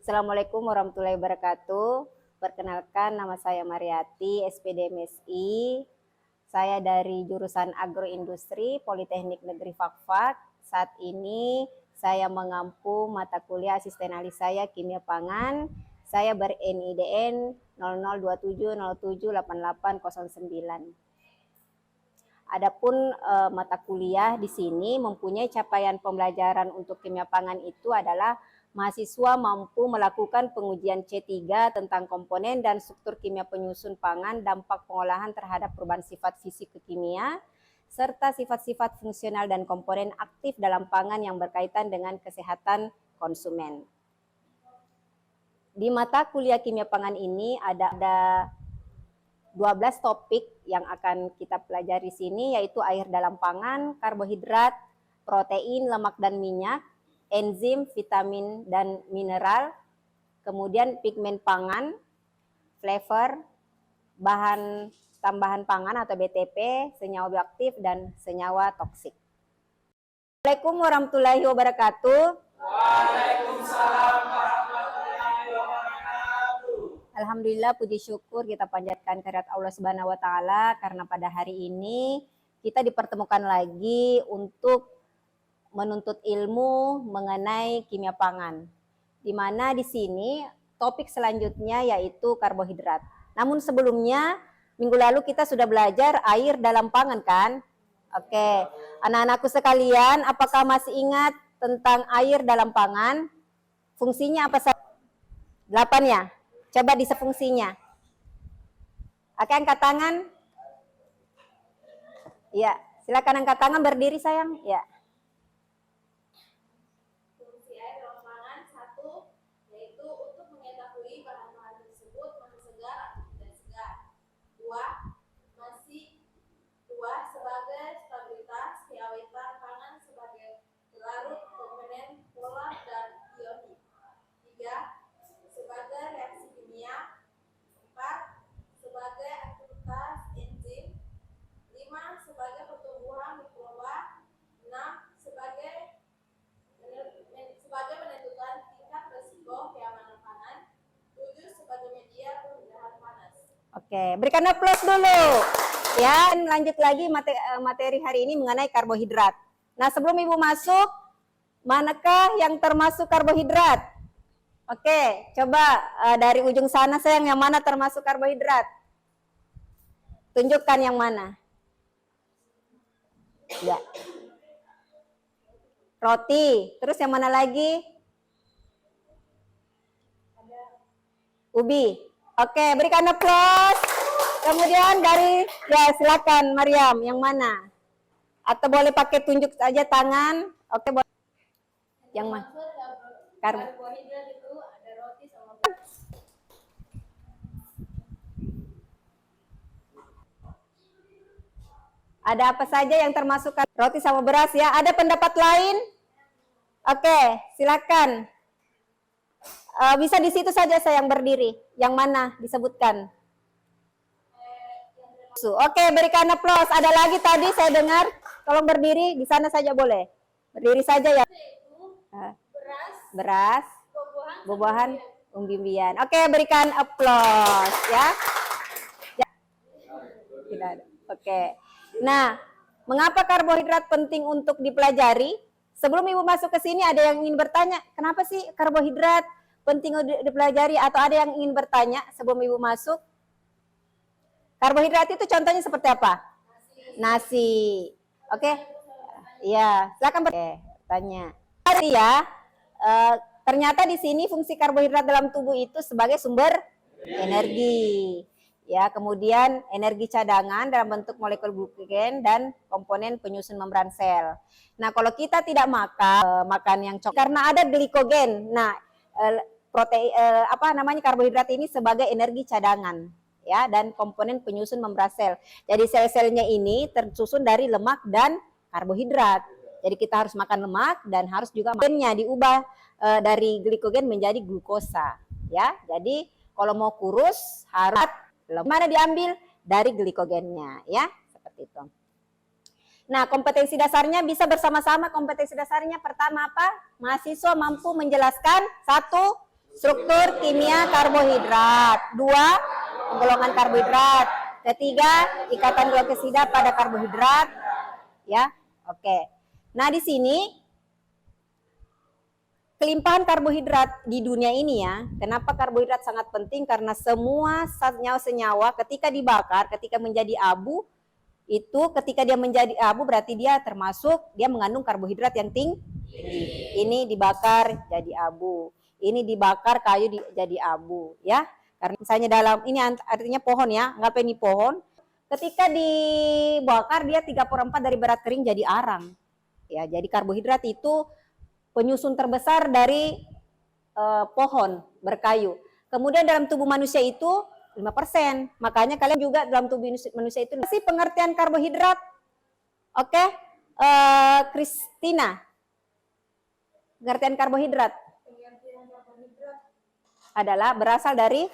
Assalamualaikum warahmatullahi wabarakatuh. Perkenalkan, nama saya Mariati, SPD MSI. Saya dari jurusan Agroindustri Politeknik Negeri Fakfak. Saat ini saya mengampu mata kuliah asistenali saya Kimia Pangan. Saya ber-NIDN 0027078809. Adapun mata kuliah di sini mempunyai capaian pembelajaran untuk kimia pangan itu adalah mahasiswa mampu melakukan pengujian C3 tentang komponen dan struktur kimia penyusun pangan, dampak pengolahan terhadap perubahan sifat fisik kimia, serta sifat-sifat fungsional dan komponen aktif dalam pangan yang berkaitan dengan kesehatan konsumen. Di mata kuliah kimia pangan ini ada 12 topik yang akan kita pelajari di sini, yaitu air dalam pangan, karbohidrat, protein, lemak dan minyak, enzim, vitamin dan mineral, kemudian pigmen pangan, flavor, bahan tambahan pangan atau BTP, senyawa bioaktif dan senyawa toksik. Assalamualaikum warahmatullahi wabarakatuh. Waalaikumsalam warahmatullahi wabarakatuh. Alhamdulillah, puji syukur kita panjatkan kehadirat Allah Subhanahu wa taala karena pada hari ini kita dipertemukan lagi untuk menuntut ilmu mengenai kimia pangan. Di mana di sini topik selanjutnya yaitu karbohidrat. Namun sebelumnya minggu lalu kita sudah belajar air dalam pangan kan? Oke, anak-anakku sekalian, apakah masih ingat tentang air dalam pangan? Fungsinya apa saja? 8 ya? Coba disefungsinya. Oke, angkat tangan. Ya, silakan angkat tangan, berdiri sayang. Ya. Fungsi air dalam pangan 1, yaitu untuk mengetahui bahan-bahan tersebut masih segar atau tidak segar. 2, sebagai stabilitas keawetan pangan sebagai pelarut komponen polar dan ionik. 3, sebagai reaksi kimia. 4, sebagai aktivitas enzim. 5, sebagai pertumbuhan mikroba. 6, sebagai menentukan tingkat resiko keamanan pangan. 7, sebagai media pemindahan panas. Oke, berikan aplaus dulu. Ya, lanjut lagi materi hari ini mengenai karbohidrat. Nah, sebelum Ibu masuk, manakah yang termasuk karbohidrat? Oke, coba dari ujung sana sayang, yang mana termasuk karbohidrat? Tunjukkan yang mana. Ya. Roti, terus yang mana lagi? Ubi. Oke, berikan aplaus. Kemudian dari, ya silakan Mariam, yang mana? Atau boleh pakai tunjuk saja tangan. Oke, boleh. Yang mana? Karbohidrat itu ada roti sama beras. Ada apa saja yang termasuk roti sama beras ya? Ada pendapat lain? Oke, silakan. Bisa di situ saja saya yang berdiri. Yang mana disebutkan? Oke, berikan aplaus. Ada lagi tadi saya dengar. Tolong berdiri, di sana saja boleh. Berdiri saja ya. Beras, buah-buahan, umbi-umbian. Oke, berikan aplaus ya. Tidak ada. Oke. Nah, mengapa karbohidrat penting untuk dipelajari? Sebelum Ibu masuk ke sini ada yang ingin bertanya, kenapa sih karbohidrat penting dipelajari, atau ada yang ingin bertanya sebelum Ibu masuk? Karbohidrat itu contohnya seperti apa? Nasi. Oke. Iya, silakan bertanya. Ya, ternyata di sini fungsi karbohidrat dalam tubuh itu sebagai sumber energi. Ya, kemudian energi cadangan dalam bentuk molekul glukogen dan komponen penyusun membran sel. Nah, kalau kita tidak makan yang coklat karena ada glikogen. Nah, karbohidrat ini sebagai energi cadangan ya, dan komponen penyusun membran sel. Jadi sel-selnya ini tersusun dari lemak dan karbohidrat. Jadi kita harus makan lemak dan harus juga makannya diubah dari glikogen menjadi glukosa ya. Jadi kalau mau kurus harus mana diambil dari glikogennya ya, seperti itu. Nah, kompetensi dasarnya bisa bersama-sama. Kompetensi dasarnya pertama apa? Mahasiswa mampu menjelaskan satu struktur kimia karbohidrat. 2, golongan karbohidrat. Ketiga, ikatan glukosida pada karbohidrat. Ya, oke. Nah, di sini kelimpahan karbohidrat di dunia ini ya. Kenapa karbohidrat sangat penting? Karena semua senyawa-senyawa ketika dibakar, ketika menjadi abu, itu ketika dia menjadi abu berarti dia mengandung karbohidrat yang tinggi. Ini dibakar jadi abu. Ini dibakar kayu jadi abu, ya. Karena misalnya ini artinya pohon ya, anggap ini pohon. Ketika dibakar dia 3/4 dari berat kering jadi arang. Ya, jadi karbohidrat itu penyusun terbesar dari pohon berkayu. Kemudian dalam tubuh manusia itu 5%. Makanya kalian juga dalam tubuh manusia itu sih pengertian karbohidrat. Oke, Kristina. Pengertian karbohidrat. Pengertian karbohidrat Adalah berasal dari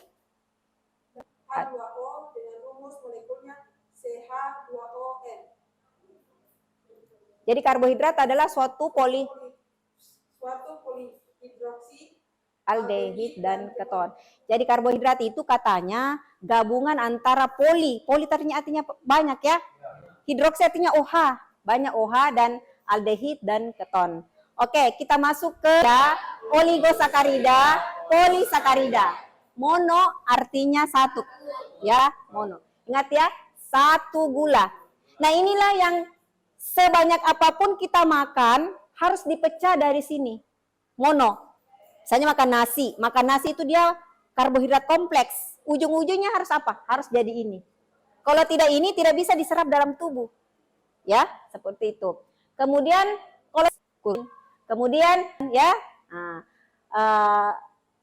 H2O dengan rumus molekulnya CH2ON. Jadi karbohidrat adalah suatu polihidroksi aldehid dan keton. Jadi karbohidrat itu katanya gabungan antara poli artinya banyak ya. Hidroksi artinya OH, banyak OH dan aldehid dan keton. Oke, kita masuk ke oligosakarida, polisakarida. Mono artinya satu. Ya, mono. Ingat ya, satu gula. Nah, inilah yang sebanyak apapun kita makan harus dipecah dari sini. Mono. Misalnya makan nasi itu dia karbohidrat kompleks. Ujung-ujungnya harus apa? Harus jadi ini. Kalau tidak ini tidak bisa diserap dalam tubuh. Ya, seperti itu. Kemudian ya,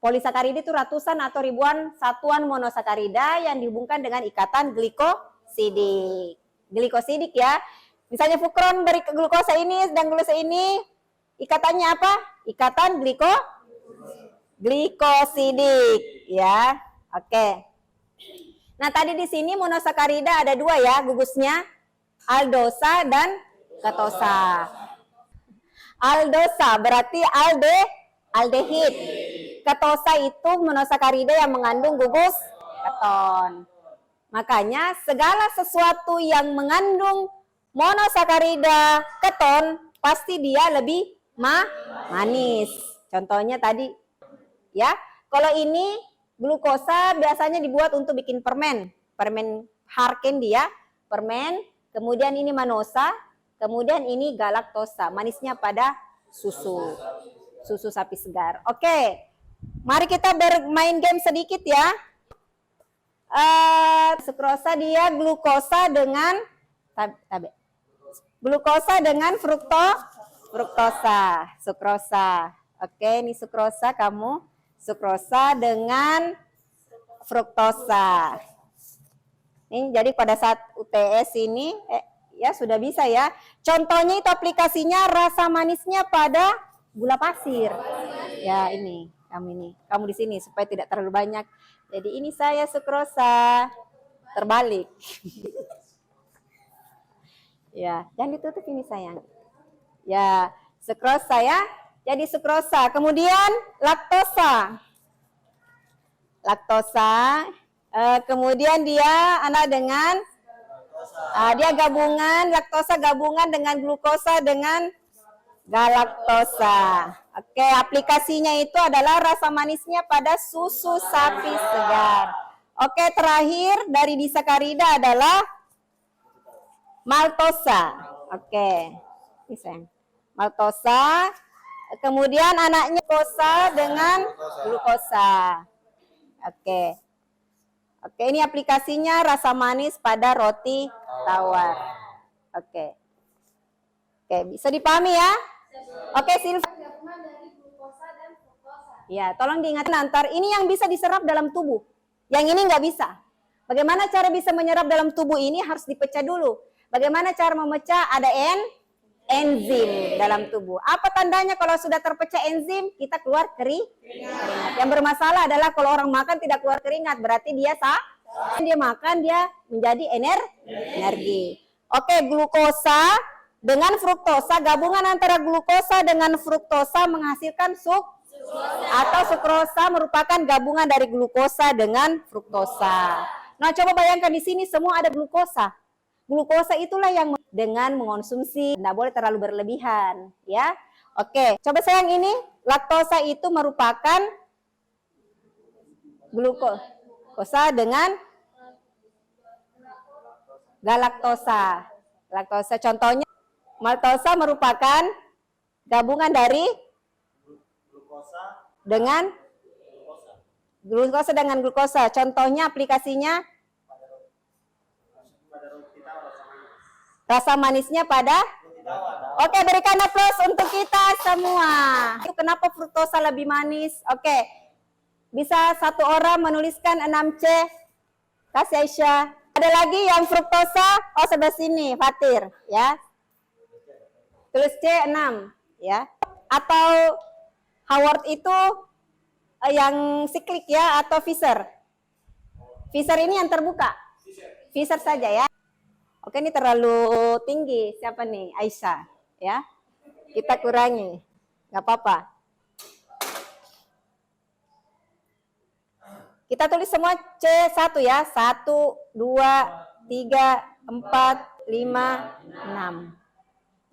polisakarida itu ratusan atau ribuan satuan monosakarida yang dihubungkan dengan ikatan glikosidik. Glikosidik ya. Misalnya fukron glukosa ini dan glukosa ini ikatannya apa? Ikatan glikosidik ya. Oke. Nah, tadi di sini monosakarida ada 2 ya gugusnya, aldosa dan ketosa. Aldosa berarti aldehid. Ketosa itu monosakarida yang mengandung gugus keton. Makanya segala sesuatu yang mengandung monosakarida keton pasti dia lebih manis. Contohnya tadi ya. Kalau ini glukosa biasanya dibuat untuk bikin permen harken dia, permen. Kemudian ini manosa, kemudian ini galaktosa, manisnya pada susu sapi segar. Oke, mari kita bermain game sedikit ya. Sukrosa dia glukosa dengan fruktosa, sukrosa. Oke, ini sukrosa kamu. Sukrosa dengan fruktosa. Ini jadi pada saat UTS ini ya sudah bisa ya. Contohnya itu aplikasinya rasa manisnya pada gula pasir. Ya, ini. Kamu di sini supaya tidak terlalu banyak. Jadi ini saya sukrosa terbalik. Ya, jangan ditutup ini sayang. Ya, sukrosa ya. Jadi sukrosa, kemudian laktosa. Kemudian dia dengan dia laktosa gabungan dengan glukosa dengan galaktosa. Oke, aplikasinya itu adalah rasa manisnya pada susu sapi segar. Oke, terakhir dari disakarida adalah maltosa. Oke, ini maltosa. Kemudian anaknya glukosa dengan glukosa. Oke, ini aplikasinya rasa manis pada roti tawar. Oke, bisa dipahami ya? Oke, Silva. Gabungan dari glukosa dan fruktosa. Ya, tolong diingatkan ini yang bisa diserap dalam tubuh. Yang ini nggak bisa. Bagaimana cara bisa menyerap dalam tubuh ini harus dipecah dulu. Bagaimana cara memecah? Ada enzim dalam tubuh. Apa tandanya kalau sudah terpecah enzim? Kita keluar keringat. Yang bermasalah adalah kalau orang makan tidak keluar keringat, berarti dia makan dia menjadi energi. Oke, glukosa dengan fruktosa, gabungan antara glukosa dengan fruktosa menghasilkan Atau sukrosa merupakan gabungan dari glukosa dengan fruktosa. Nah, coba bayangkan di sini semua ada glukosa. Glukosa itulah yang dengan mengonsumsi, tidak boleh terlalu berlebihan, ya. Oke, coba sayang ini, laktosa itu merupakan glukosa dengan galaktosa. Laktosa contohnya, maltosa merupakan gabungan dari glukosa dengan glukosa. Contohnya aplikasinya rasa manisnya pada. Oke, berikan aplaus untuk kita semua. Kenapa fruktosa lebih manis? Oke, bisa satu orang menuliskan 6C. Kasih Aisyah. Ada lagi yang fruktosa? Oh, sebelah sini, Fatir, ya. Tulis C 6, ya. Atau Howard itu yang siklik ya, atau Fisher? Fisher ini yang terbuka. Fisher saja ya. Oke, ini terlalu tinggi. Siapa nih? Aisyah, ya. Kita kurangi. Nggak apa-apa. Kita tulis semua C1 ya. 1, 2, 3, 4, 5, 6.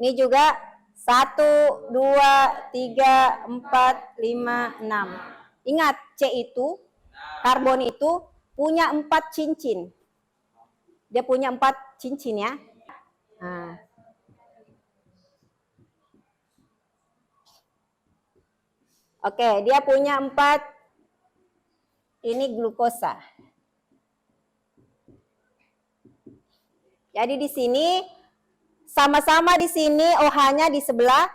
Ini juga 1, 2, 3, 4, 5, 6. Ingat, C itu, karbon itu punya 4 cincin. Dia punya 4 cincin ya. Nah. Oke, dia punya 4. Ini glukosa. Jadi di sini sama-sama di sini OH-nya di sebelah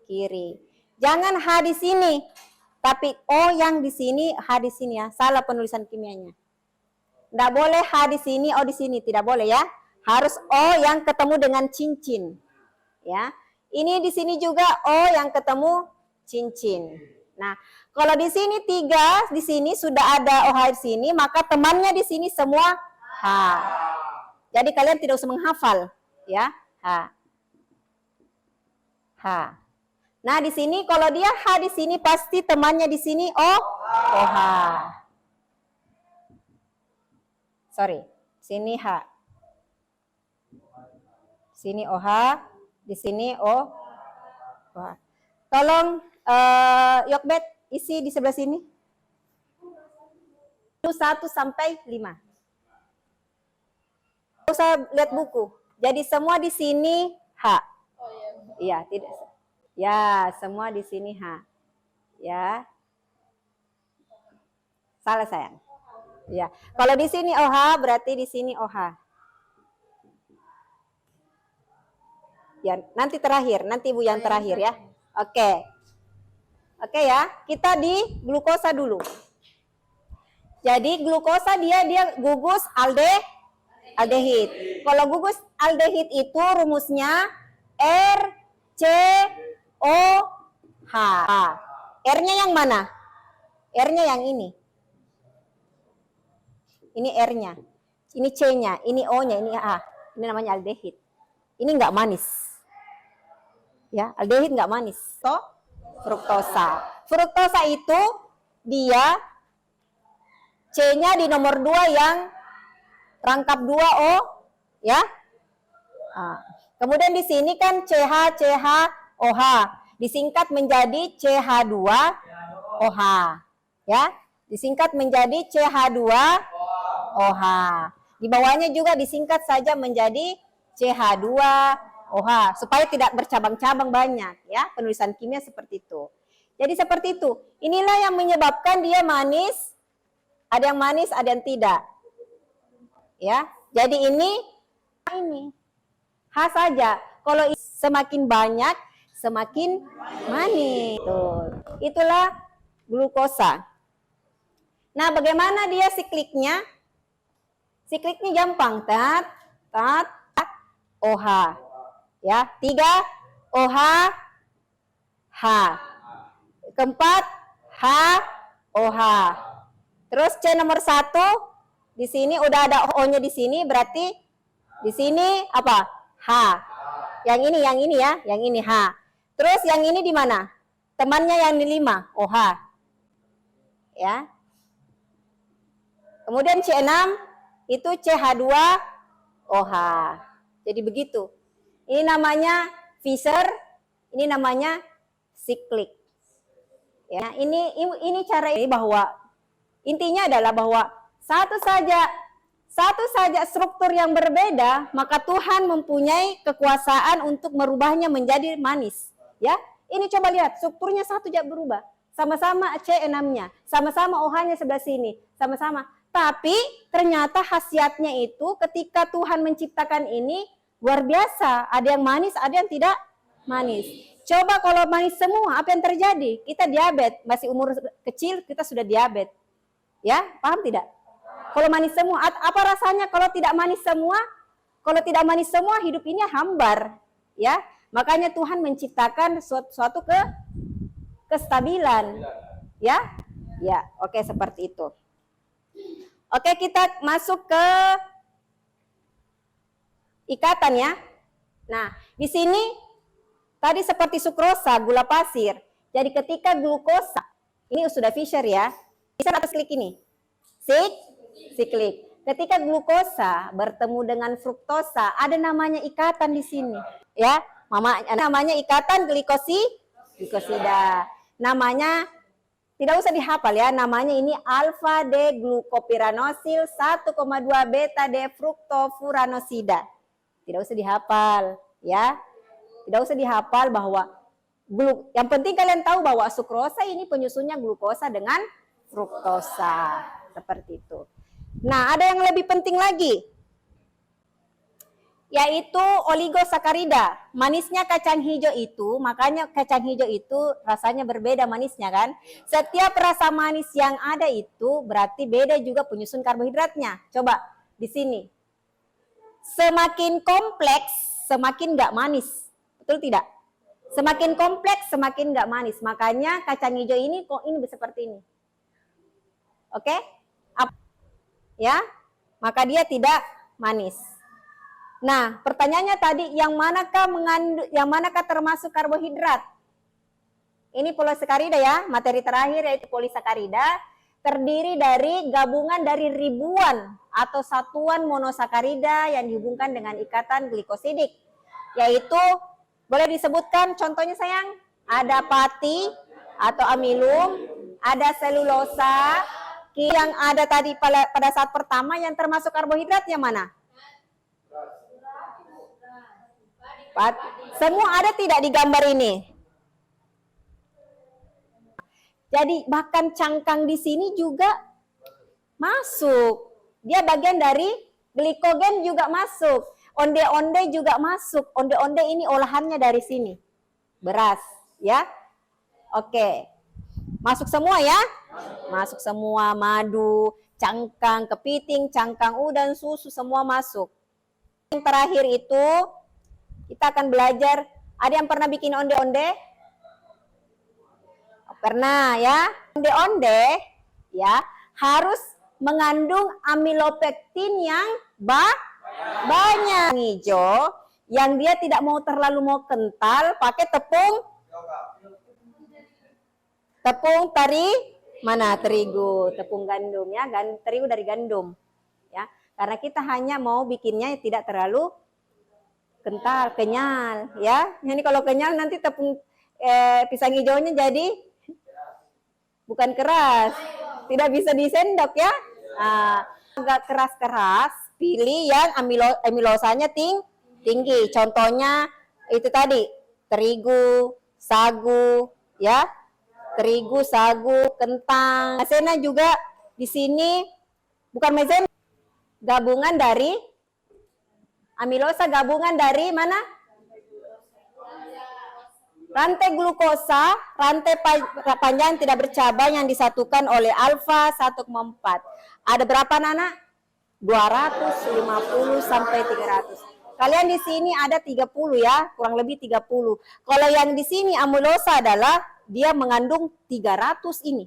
kiri. Jangan H di sini, tapi O yang di sini, H di sini ya. Salah penulisan kimianya. Tidak boleh H di sini, O di sini. Tidak boleh ya. Harus O yang ketemu dengan cincin. Ya. Ini di sini juga O yang ketemu cincin. Nah, kalau di sini 3, di sini sudah ada OH di sini, maka temannya di sini semua H. Jadi kalian tidak usah menghafal. Ya. H. H. Nah, di sini kalau dia H di sini pasti temannya di sini OH. Sorry, sini H. Sini OH, di sini OH. Tolong Yokbet isi di sebelah sini. 1 sampai 5. Usah lihat buku. Jadi semua di sini H. Iya, tidak. Ya, semua di sini H. Ya. Salah sayang. Ya. Kalau di sini OH berarti di sini OH. Ya, nanti terakhir, nanti Ibu yang terakhir ya. Oke. Oke ya, kita di glukosa dulu. Jadi glukosa dia gugus aldehid. Kalau gugus aldehid itu rumusnya RCOH. R-nya yang mana? R-nya yang ini. Ini R-nya. Ini C-nya, ini O-nya, ini A. Ini namanya aldehid. Ini enggak manis. Ya, aldehid enggak manis. Fruktosa. Fruktosa itu dia C-nya di nomor 2 yang rangkap 2 O, ya. Kemudian di sini kan CH, disingkat menjadi CH2OH, ya. Disingkat menjadi CH2OH. Di bawahnya juga disingkat saja menjadi CH2OH supaya tidak bercabang-cabang banyak, ya. Penulisan kimia seperti itu. Jadi seperti itu. Inilah yang menyebabkan dia manis. Ada yang manis, ada yang tidak. Ya. Jadi ini H saja. Kalau semakin banyak, semakin manis. Tuh. Itulah glukosa. Nah, bagaimana dia sikliknya? Sikliknya gampang. OH. Ya, 3 OH, H. Keempat H, OH. Terus C nomor 1 di sini udah ada O-nya di sini, berarti di sini apa? H. Yang ini ya, yang ini H. Terus yang ini di mana? temannya yang di 5, OH. Ya. Kemudian C6 itu CH2OH. Jadi begitu. Ini namanya Fischer, ini namanya siklik. Ya, ini cara ini bahwa intinya adalah bahwa satu saja struktur yang berbeda, maka Tuhan mempunyai kekuasaan untuk merubahnya menjadi manis. Ya, ini coba lihat strukturnya satu saja berubah. Sama-sama C6-nya, sama-sama OH-nya sebelah sini, sama-sama. Tapi ternyata khasiatnya itu ketika Tuhan menciptakan ini luar biasa. Ada yang manis, ada yang tidak manis. Coba kalau manis semua, apa yang terjadi? Kita diabetes, masih umur kecil kita sudah diabetes. Ya, paham tidak? Kalau manis semua, apa rasanya kalau tidak manis semua? Kalau tidak manis semua, hidup ini hambar. Ya, makanya Tuhan menciptakan suatu kestabilan. Ya, ya, oke seperti itu. Oke, kita masuk ke ikatan ya. Nah, di sini tadi seperti sukrosa, gula pasir. Jadi ketika glukosa, ini sudah Fischer ya. Fischer atau siklik ini? Siklik. Ketika glukosa bertemu dengan fruktosa, ada namanya ikatan di sini. Ya, namanya ikatan glikosida. Namanya tidak usah dihafal ya, namanya ini alfa D glukopiranosil 1,2 beta D fruktofuranosida. Tidak usah dihafal ya. Tidak usah dihafal bahwa yang penting kalian tahu bahwa sukrosa ini penyusunnya glukosa dengan fruktosa. Seperti itu. Nah, ada yang lebih penting lagi, yaitu oligosakarida. Manisnya kacang hijau itu, makanya kacang hijau itu rasanya berbeda manisnya kan. Setiap rasa manis yang ada itu berarti beda juga penyusun karbohidratnya. Coba di sini. Semakin kompleks, semakin nggak manis. Betul tidak? Semakin kompleks, semakin nggak manis. Makanya kacang hijau ini kok ini seperti ini. Oke? Ya, maka dia tidak manis. Nah, pertanyaannya tadi yang manakah termasuk karbohidrat? Ini polisakarida ya, materi terakhir yaitu polisakarida, terdiri dari gabungan dari ribuan atau satuan monosakarida yang dihubungkan dengan ikatan glikosidik. Yaitu boleh disebutkan contohnya sayang, ada pati atau amilum, ada selulosa. Yang ada tadi pada saat pertama yang termasuk karbohidrat yang mana? Semua ada tidak di gambar ini? Jadi bahkan cangkang di sini juga masuk. Dia bagian dari glikogen juga masuk. Onde-onde juga masuk. Onde-onde ini olahannya dari sini. Beras, ya. Oke. Masuk semua ya? Masuk semua, madu, cangkang kepiting, cangkang udang, susu, semua masuk. Yang terakhir itu, kita akan belajar, ada yang pernah bikin onde-onde? Pernah ya? Onde-onde ya harus mengandung amilopektin yang banyak. Hijau, yang dia tidak mau terlalu kental, pakai tepung terigu, tepung gandum ya, terigu dari gandum ya. Karena kita hanya mau bikinnya tidak terlalu kental, kenyal ya. Ini kalau kenyal nanti tepung pisang hijaunya jadi bukan keras, tidak bisa disendok ya. Agak keras-keras, pilih yang amilosanya tinggi. Contohnya itu tadi terigu, sagu ya. Terigu, sagu, kentang. Maizena juga di sini bukan maizena, gabungan dari amilosa, gabungan dari mana? Rantai glukosa, rantai panjang tidak bercabang yang disatukan oleh alfa 1,4. Ada berapa Nana? 250 sampai 300. Kalian di sini ada 30 ya, kurang lebih 30. Kalau yang di sini amilosa adalah dia mengandung 300 ini.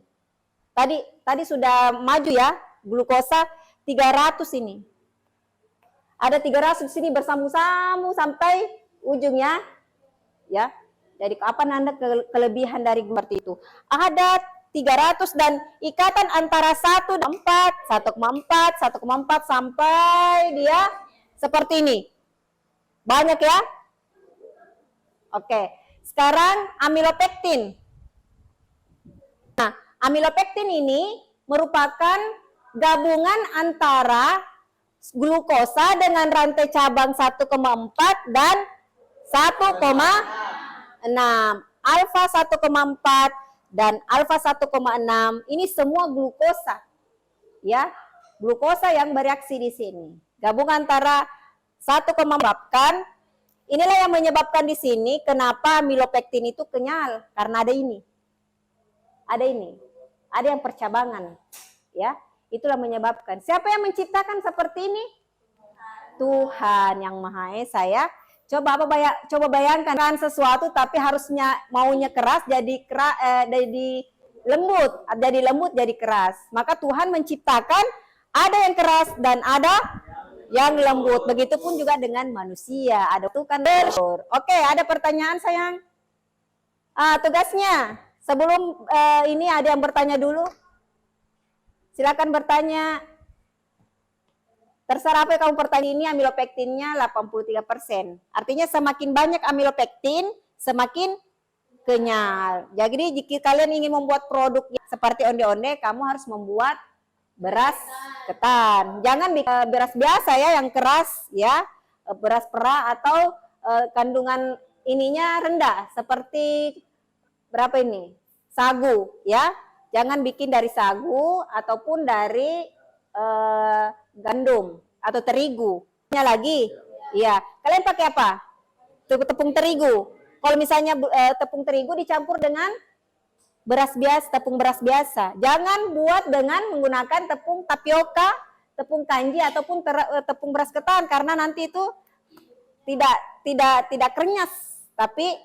Tadi sudah maju ya, glukosa 300 ini. Ada 300 di sini bersambung-sambung sampai ujungnya ya. Jadi apa nanda kelebihan dari seperti itu? Ada 300 dan ikatan antara 1,4, 1,4, 1,4 sampai dia seperti ini. Banyak ya? Oke. Sekarang amilopektin. Nah, amilopektin ini merupakan gabungan antara glukosa dengan rantai cabang 1,4 dan 1,6. Alfa 1,4 dan alfa 1,6 ini semua glukosa. Ya, glukosa yang bereaksi di sini. Gabungan antara 1,4 menyebabkan, inilah yang menyebabkan di sini kenapa amilopektin itu kenyal, karena ada ini. Ada ini. Ada yang percabangan. Ya, itulah menyebabkan. Siapa yang menciptakan seperti ini? Tuhan yang Maha Esa ya. Coba bayangkan sesuatu tapi harusnya maunya keras jadi lembut jadi keras. Maka Tuhan menciptakan ada yang keras dan ada yang lembut. Begitupun juga dengan manusia. Ada tuh kan. Oke, ada pertanyaan sayang? Tugasnya sebelum ini ada yang bertanya dulu. Silakan bertanya. Terserah apa yang kamu pertanyaan, ini amilopektinnya 83%. Artinya semakin banyak amilopektin, semakin kenyal. Jadi jika kalian ingin membuat produk seperti onde-onde, kamu harus membuat beras ketan. Jangan beras biasa ya yang keras ya, beras perah atau kandungan ininya rendah seperti berapa ini? Sagu ya. Jangan bikin dari sagu ataupun dari gandum atau terigu. Lagi, ya. Kalian pakai apa? Tepung terigu. Kalau misalnya tepung terigu dicampur dengan beras biasa, tepung beras biasa. Jangan buat dengan menggunakan tepung tapioka, tepung kanji ataupun tepung beras ketan karena nanti itu tidak krenyes, tapi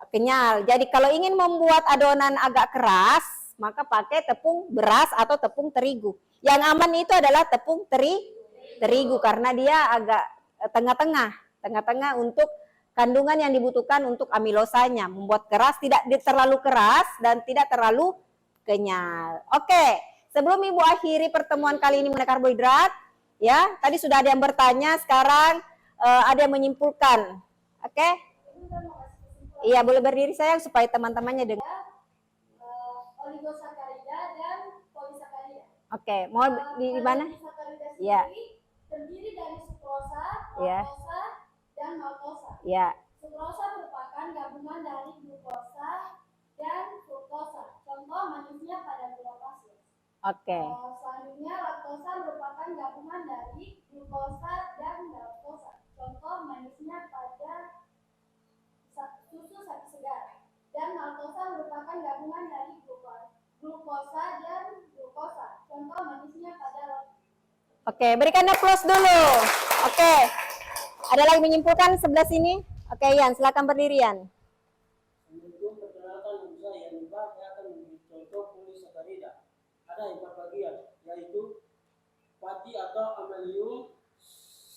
kenyal. Jadi kalau ingin membuat adonan agak keras, maka pakai tepung beras atau tepung terigu. Yang aman itu adalah tepung terigu karena dia agak tengah-tengah untuk kandungan yang dibutuhkan untuk amilosanya. Membuat keras, tidak terlalu keras dan tidak terlalu kenyal. Oke, sebelum Ibu akhiri pertemuan kali ini mengenai karbohidrat, ya, tadi sudah ada yang bertanya, sekarang ada yang menyimpulkan. Oke? Iya, boleh berdiri sayang supaya teman-temannya dengar. Oligosakarida dan polisakarida. Oke, mau di mana? Ya. Terdiri dari sukrosa, Ya. laktosa, dan maltosa. Ya. Sukrosa merupakan gabungan dari glukosa dan fruktosa. Contoh manisnya pada gula pasir. Oke. Selanjutnya laktosa merupakan gabungan dari glukosa dan laktosa. Contoh manisnya pada susu sapi segar. Dan maltosa merupakan gabungan dari glukosa dan glukosa. Contoh manisnya pada roti. Oke, berikan aplaus dulu. Oke. Ada lagi menyimpulkan sebelah sini? Oke, Yan, silakan berdiri, Yan. Sebelum perkenalkan usaha yang dibahas, saya akan memberi contoh polisakarida. Ada 4 bagian, yaitu pati atau amelium,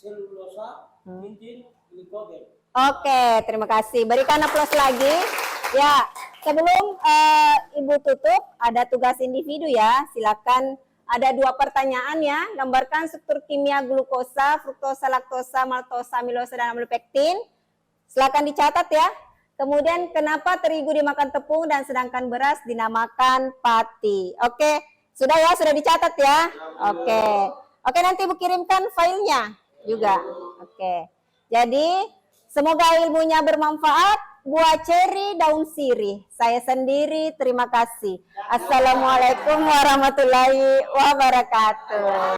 selulosa, titin, glikogen. Oke, terima kasih. Berikan aplaus lagi. Ya, sebelum Ibu tutup, ada tugas individu ya. Silakan, ada 2 pertanyaan ya. Gambarkan struktur kimia glukosa, fruktosa, laktosa, maltosa, amilosa, dan amilopektin. Silakan dicatat ya. Kemudian kenapa terigu dimakan tepung dan sedangkan beras dinamakan pati. Oke, sudah ya, sudah dicatat ya. Oke, nanti Ibu kirimkan filenya juga. Oke. Jadi semoga ilmunya bermanfaat. Buah ceri, daun sirih. Saya sendiri terima kasih. Assalamualaikum warahmatullahi wabarakatuh.